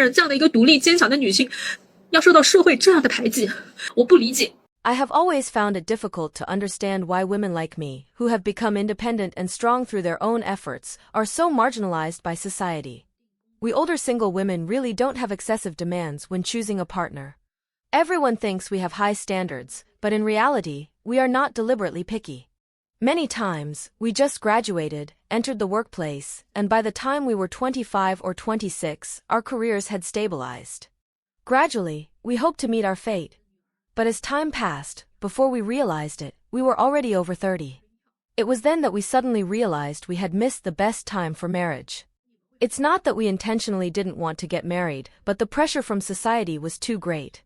是这样的一个独立坚强的女性，要受到社会这样的排挤，我不理解。I have always found it difficult to understand why women like me, who have become independent and strong through their own efforts, are so marginalized by society. We older single women really don't have excessive demands when choosing a partner. Everyone thinks we have high standards, but in reality, we are not deliberately picky. Many times, we just graduated, entered the workplace, and by the time we were 25 or 26, our careers had stabilized. Gradually, we hoped to meet our fate. But as time passed, before we realized it, we were already over 30. It was then that we suddenly realized we had missed the best time for marriage. It's not that we intentionally didn't want to get married, but the pressure from society was too great.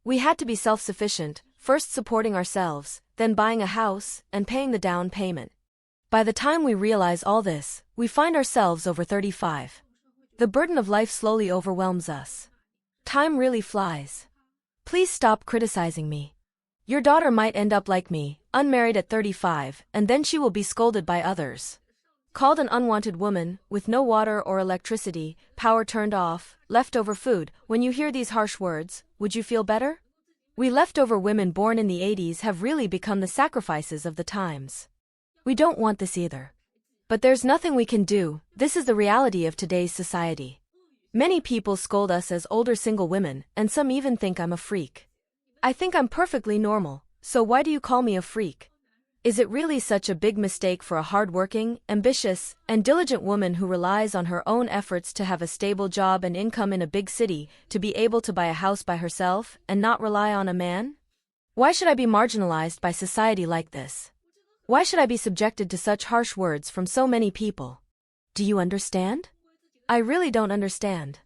We had to be self-sufficient, first supporting ourselves, then buying a house, and paying the down payment. By the time we realize all this, we find ourselves over 35. The burden of life slowly overwhelms us. Time really flies. Please stop criticizing me. Your daughter might end up like me, unmarried at 35, and then she will be scolded by others. Called an unwanted woman, with no water or electricity, power turned off, leftover food. When you hear these harsh words, would you feel better? We leftover women born in the 80s have really become the sacrifices of the times. We don't want this either. But there's nothing we can do. This is the reality of today's society. Many people scold us as older single women, and some even think I'm a freak. I think I'm perfectly normal, so why do you call me a freak? Is it really such a big mistake for a hardworking, ambitious, and diligent woman who relies on her own efforts to have a stable job and income in a big city to be able to buy a house by herself and not rely on a man? Why should I be marginalized by society like this? Why should I be subjected to such harsh words from so many people? Do you understand? I really don't understand.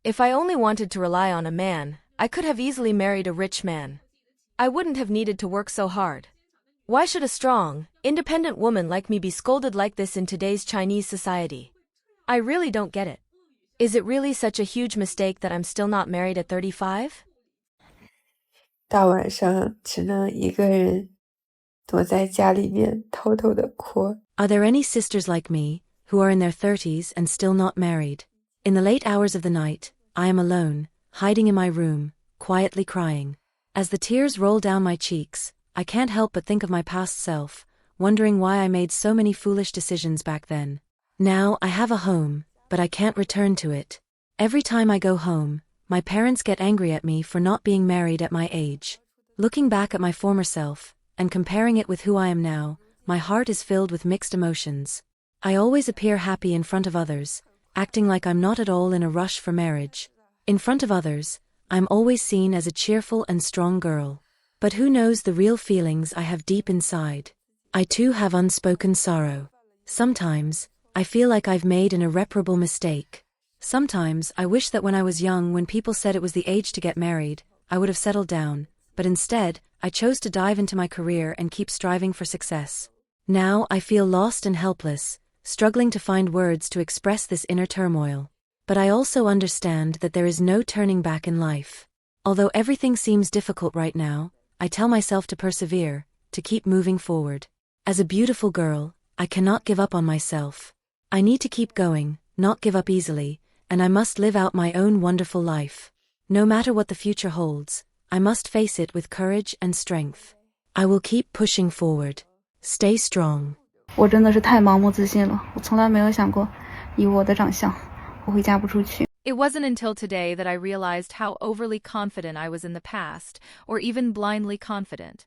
If I only wanted to rely on a man, I could have easily married a rich man. I wouldn't have needed to work so hard. Why should a strong, independent woman like me be scolded like this in today's Chinese society? I really don't get it. Is it really such a huge mistake that I'm still not married at 35? 大晚上只能一个人躲在家里面偷偷的哭。 Are there any sisters like me, who are in their 30s and still not married? In the late hours of the night, I am alone, hiding in my room, quietly crying. As the tears roll down my cheeks, I can't help but think of my past self, wondering why I made so many foolish decisions back then. Now I have a home, but I can't return to it. Every time I go home, my parents get angry at me for not being married at my age. Looking back at my former self, and comparing it with who I am now, my heart is filled with mixed emotions. I always appear happy in front of others, acting like I'm not at all in a rush for marriage. In front of others, I'm always seen as a cheerful and strong girl. But who knows the real feelings I have deep inside? I too have unspoken sorrow. Sometimes, I feel like I've made an irreparable mistake. Sometimes I wish that when I was young, when people said it was the age to get married, I would have settled down, but instead, I chose to dive into my career and keep striving for success. Now I feel lost and helpless, struggling to find words to express this inner turmoil. But I also understand that there is no turning back in life. Although everything seems difficult right now, I tell myself to persevere, to keep moving forward. As a beautiful girl, I cannot give up on myself. I need to keep going, not give up easily, and I must live out my own wonderful life. No matter what the future holds, I must face it with courage and strength. I will keep pushing forward. Stay strong. 我真的是太盲目自信了，我从来没有想过，以我的长相，我会嫁不出去。 It wasn't until today that I realized how overly confident I was in the past, or even blindly confident.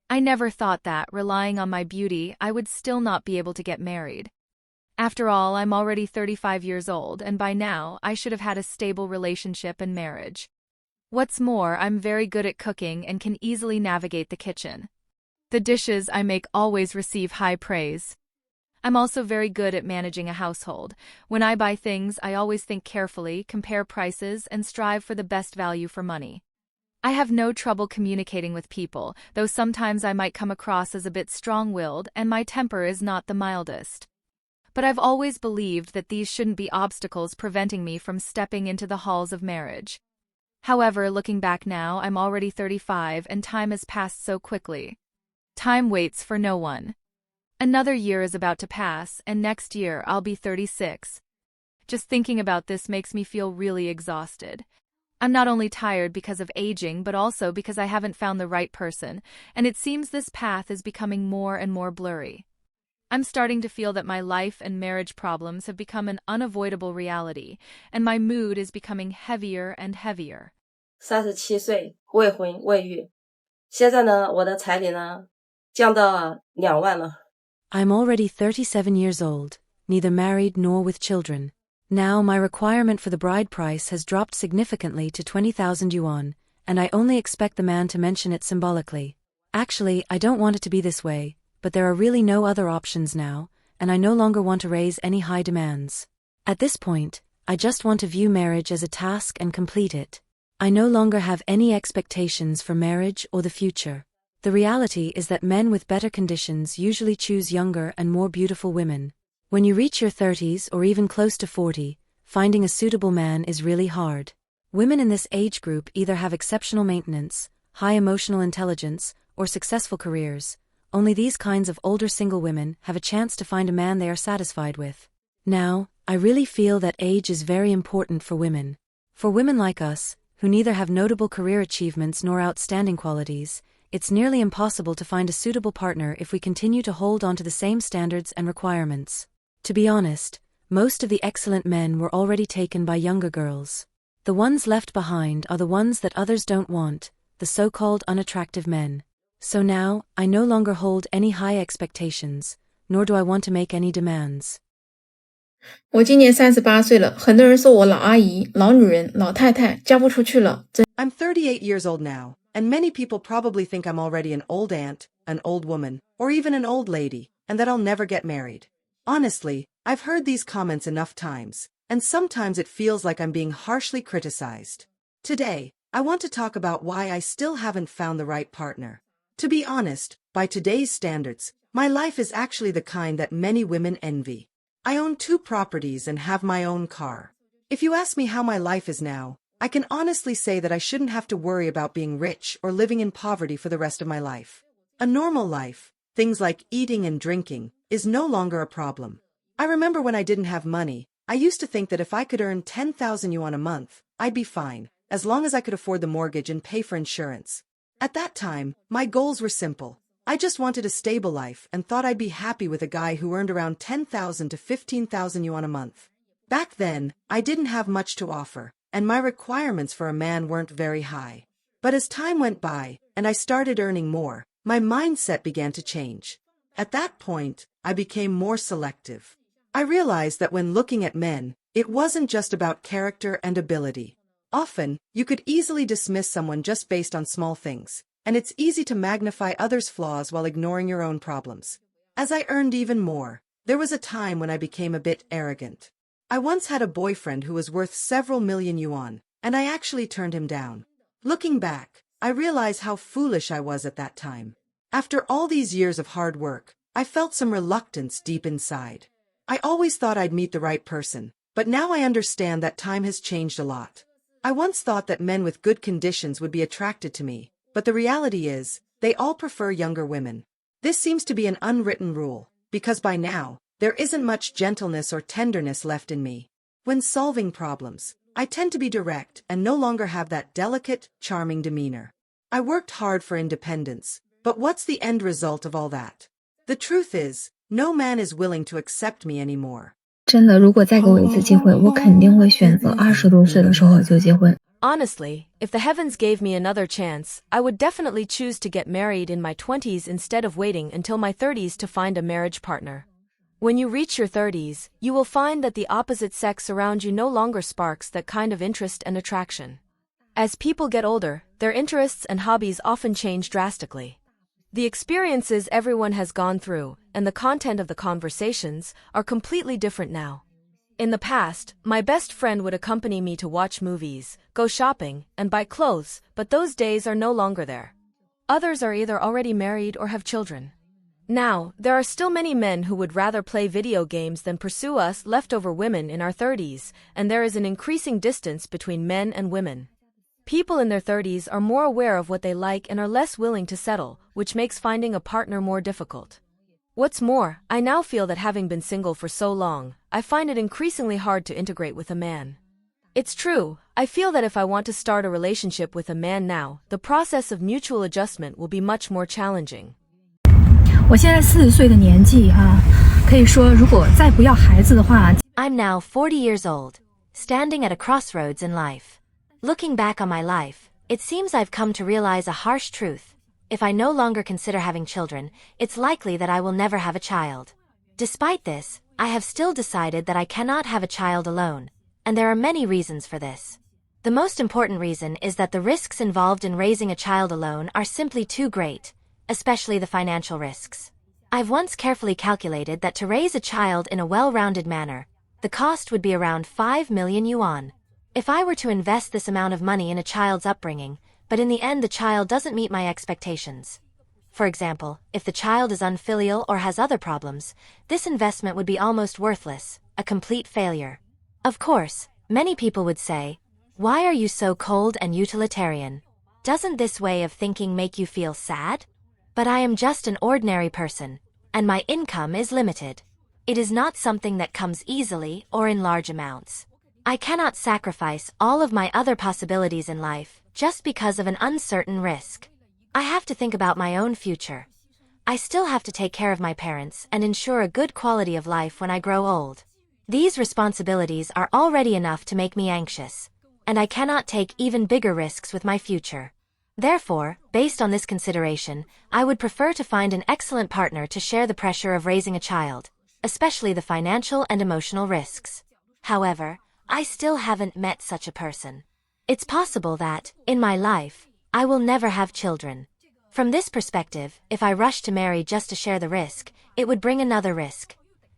I never thought that, relying on my beauty, I would still not be able to get married. After all, I'm already 35 years old, and by now, I should have had a stable relationship and marriage. What's more, I'm very good at cooking and can easily navigate the kitchen. The dishes I make always receive high praise. I'm also very good at managing a household. When I buy things, I always think carefully, compare prices, and strive for the best value for money. I have no trouble communicating with people, though sometimes I might come across as a bit strong-willed and my temper is not the mildest. But I've always believed that these shouldn't be obstacles preventing me from stepping into the halls of marriage. However, looking back now, I'm already 35 and time has passed so quickly. Time waits for no one. Another year is about to pass, and next year I'll be 36. Just thinking about this makes me feel really exhausted. I'm not only tired because of aging, but also because I haven't found the right person, and it seems this path is becoming more and more blurry. I'm starting to feel that my life and marriage problems have become an unavoidable reality, and my mood is becoming heavier and heavier. 37岁，未婚未育，现在呢，我的彩礼呢，降到2万了。I'm already 37 years old, neither married nor with children. Now my requirement for the bride price has dropped significantly to 20,000 yuan, and I only expect the man to mention it symbolically. Actually, I don't want it to be this way, but there are really no other options now, and I no longer want to raise any high demands. At this point, I just want to view marriage as a task and complete it. I no longer have any expectations for marriage or the future. The reality is that men with better conditions usually choose younger and more beautiful women. When you reach your 30s or even close to 40, finding a suitable man is really hard. Women in this age group either have exceptional maintenance, high emotional intelligence, or successful careers. Only these kinds of older single women have a chance to find a man they are satisfied with. Now, I really feel that age is very important for women. For women like us, who neither have notable career achievements nor outstanding qualities, it's nearly impossible to find a suitable partner if we continue to hold on to the same standards and requirements. To be honest, most of the excellent men were already taken by younger girls. The ones left behind are the ones that others don't want, the so-called unattractive men. So now, I no longer hold any high expectations, nor do I want to make any demands. 我今年38岁了，很多人说我老阿姨、老女人、老太太，嫁不出去了。I'm 38 years old now, and many people probably think I'm already an old aunt, an old woman, or even an old lady, and that I'll never get married. Honestly, I've heard these comments enough times, and sometimes it feels like I'm being harshly criticized. Today, I want to talk about why I still haven't found the right partner. To be honest, by today's standards, my life is actually the kind that many women envy. I own 2 properties and have my own car. If you ask me how my life is now, I can honestly say that I shouldn't have to worry about being rich or living in poverty for the rest of my life. A normal life, things like eating and drinking, is no longer a problem. I remember when I didn't have money, I used to think that if I could earn 10,000 yuan a month, I'd be fine, as long as I could afford the mortgage and pay for insurance. At that time, my goals were simple. I just wanted a stable life and thought I'd be happy with a guy who earned around 10,000 to 15,000 yuan a month. Back then, I didn't have much to offer, and my requirements for a man weren't very high. But as time went by, and I started earning more, my mindset began to change. At that point, I became more selective. I realized that when looking at men, it wasn't just about character and ability. Often, you could easily dismiss someone just based on small things, and it's easy to magnify others' flaws while ignoring your own problems. As I earned even more, there was a time when I became a bit arrogant. I once had a boyfriend who was worth several million yuan, and I actually turned him down. Looking back, I realize how foolish I was at that time. After all these years of hard work, I felt some reluctance deep inside. I always thought I'd meet the right person, but now I understand that time has changed a lot. I once thought that men with good conditions would be attracted to me, but the reality is, they all prefer younger women. This seems to be an unwritten rule, because by now, there isn't much gentleness or tenderness left in me. When solving problems, I tend to be direct and no longer have that delicate, charming demeanor. I worked hard for independence, but what's the end result of all that? The truth is, no man is willing to accept me anymore. 真的，如果再给我一次机会，我肯定会选择20多岁的时候就结婚。 Honestly, if the heavens gave me another chance, I would definitely choose to get married in my 20s instead of waiting until my 30s to find a marriage partner. When you reach your 30s, you will find that the opposite sex around you no longer sparks that kind of interest and attraction. As people get older, their interests and hobbies often change drastically. The experiences everyone has gone through, and the content of the conversations, are completely different now. In the past, my best friend would accompany me to watch movies, go shopping, and buy clothes, but those days are no longer there. Others are either already married or have children. Now, there are still many men who would rather play video games than pursue us leftover women in our 30s, and there is an increasing distance between men and women. People in their 30s are more aware of what they like and are less willing to settle, which makes finding a partner more difficult. What's more, I now feel that having been single for so long, I find it increasingly hard to integrate with a man. It's true, I feel that if I want to start a relationship with a man now, the process of mutual adjustment will be much more challenging. 我现在40岁的年纪可以说如果再不要孩子的话 I'm now 40 years old, standing at a crossroads in life. Looking back on my life, it seems I've come to realize a harsh truth. If I no longer consider having children, it's likely that I will never have a child. Despite this, I have still decided that I cannot have a child alone, and there are many reasons for this. The most important reason is that the risks involved in raising a child alone are simply too great, especially the financial risks. I've once carefully calculated that to raise a child in a well-rounded manner, the cost would be around 5 million yuan. If I were to invest this amount of money in a child's upbringing, but in the end the child doesn't meet my expectations. For example, if the child is unfilial or has other problems, this investment would be almost worthless, a complete failure. Of course, many people would say, "Why are you so cold and utilitarian? Doesn't this way of thinking make you feel sad?" But I am just an ordinary person, and my income is limited. It is not something that comes easily or in large amounts. I cannot sacrifice all of my other possibilities in life just because of an uncertain risk. I have to think about my own future. I still have to take care of my parents and ensure a good quality of life when I grow old. These responsibilities are already enough to make me anxious, and I cannot take even bigger risks with my future. Therefore, based on this consideration, I would prefer to find an excellent partner to share the pressure of raising a child, especially the financial and emotional risks. However, I still haven't met such a person. It's possible that, in my life, I will never have children. From this perspective, if I rush to marry just to share the risk, it would bring another risk.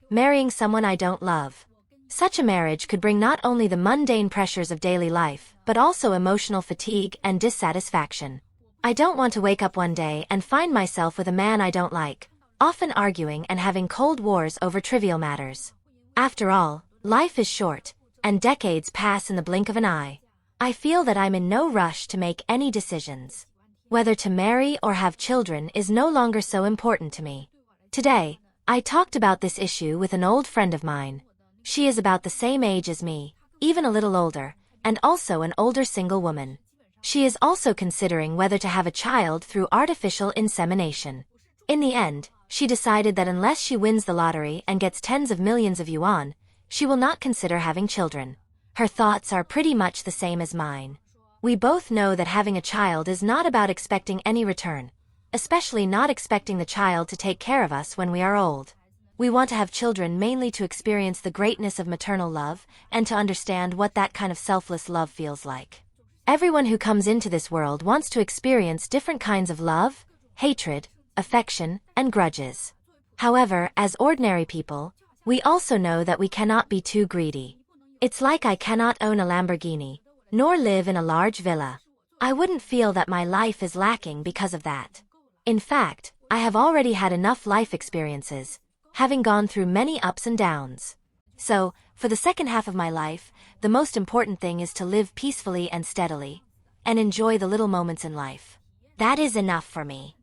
Marrying someone I don't love. Such a marriage could bring not only the mundane pressures of daily life, but also emotional fatigue and dissatisfaction. I don't want to wake up one day and find myself with a man I don't like, often arguing and having cold wars over trivial matters. After all, life is short, and decades pass in the blink of an eye. I feel that I'm in no rush to make any decisions. Whether to marry or have children is no longer so important to me. Today, I talked about this issue with an old friend of mine. She is about the same age as me, even a little older, and also an older single woman. She is also considering whether to have a child through artificial insemination. In the end, she decided that unless she wins the lottery and gets tens of millions of yuan, she will not consider having children. Her thoughts are pretty much the same as mine. We both know that having a child is not about expecting any return, especially not expecting the child to take care of us when we are old. We want to have children mainly to experience the greatness of maternal love and to understand what that kind of selfless love feels like. Everyone who comes into this world wants to experience different kinds of love, hatred, affection, and grudges. However, as ordinary people, we also know that we cannot be too greedy. It's like I cannot own a Lamborghini, nor live in a large villa. I wouldn't feel that my life is lacking because of that. In fact, I have already had enough life experiences, having gone through many ups and downs. So, for the second half of my life, the most important thing is to live peacefully and steadily, and enjoy the little moments in life. That is enough for me.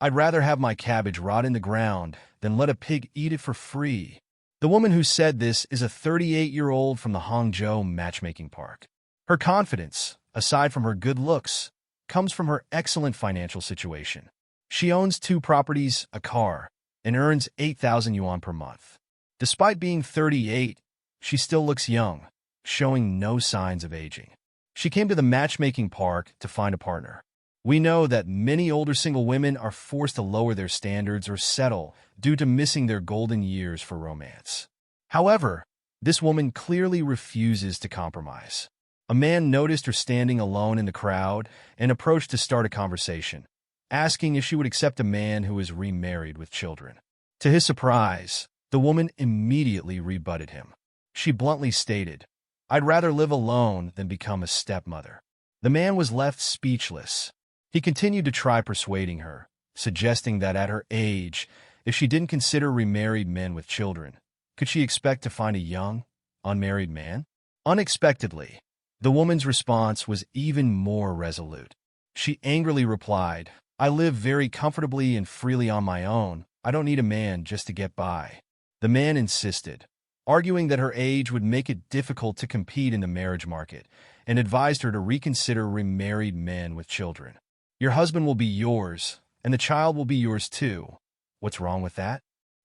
I'd rather have my cabbage rot in the ground than let a pig eat it for free. The woman who said this is a 38-year-old from the Hangzhou matchmaking park. Her confidence, aside from her good looks, comes from her excellent financial situation. She owns 2 properties, a car, and earns 8,000 yuan per month. Despite being 38, she still looks young, showing no signs of aging. She came to the matchmaking park to find a partner. We know that many older single women are forced to lower their standards or settle due to missing their golden years for romance. However, this woman clearly refuses to compromise. A man noticed her standing alone in the crowd and approached to start a conversation, asking if she would accept a man who is remarried with children. To his surprise, the woman immediately rebutted him. She bluntly stated, "I'd rather live alone than become a stepmother." The man was left speechless. He continued to try persuading her, suggesting that at her age, if she didn't consider remarried men with children, could she expect to find a young, unmarried man? Unexpectedly, the woman's response was even more resolute. She angrily replied, "I live very comfortably and freely on my own. I don't need a man just to get by." The man insisted, arguing that her age would make it difficult to compete in the marriage market, and advised her to reconsider remarried men with children. Your husband will be yours, and the child will be yours too. What's wrong with that?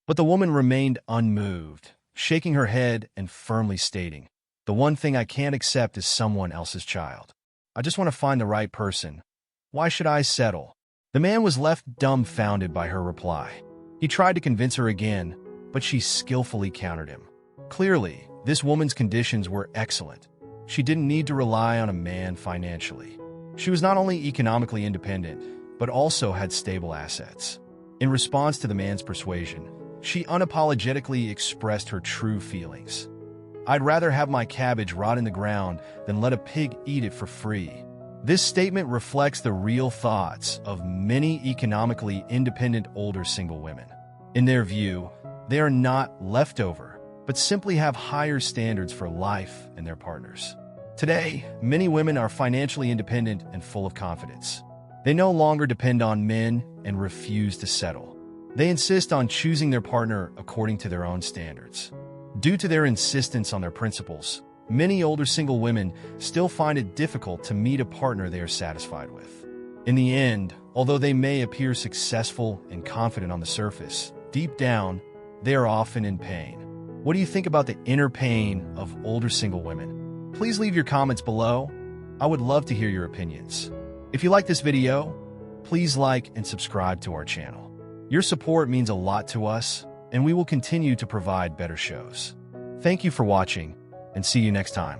But the woman remained unmoved, shaking her head and firmly stating, "The one thing I can't accept is someone else's child. I just want to find the right person. Why should I settle?" The man was left dumbfounded by her reply. He tried to convince her again, but she skillfully countered him. Clearly, this woman's conditions were excellent. She didn't need to rely on a man financially. She was not only economically independent, but also had stable assets. In response to the man's persuasion, she unapologetically expressed her true feelings. "I'd rather have my cabbage rot in the ground than let a pig eat it for free." This statement reflects the real thoughts of many economically independent older single women. In their view, they are not leftover, but simply have higher standards for life and their partners. Today, many women are financially independent and full of confidence. They no longer depend on men and refuse to settle. They insist on choosing their partner according to their own standards. Due to their insistence on their principles, many older single women still find it difficult to meet a partner they are satisfied with. In the end, although they may appear successful and confident on the surface, deep down, they are often in pain. What do you think about the inner pain of older single women? Please leave your comments below. I would love to hear your opinions. If you like this video, please like and subscribe to our channel. Your support means a lot to us, and we will continue to provide better shows. Thank you for watching, and see you next time.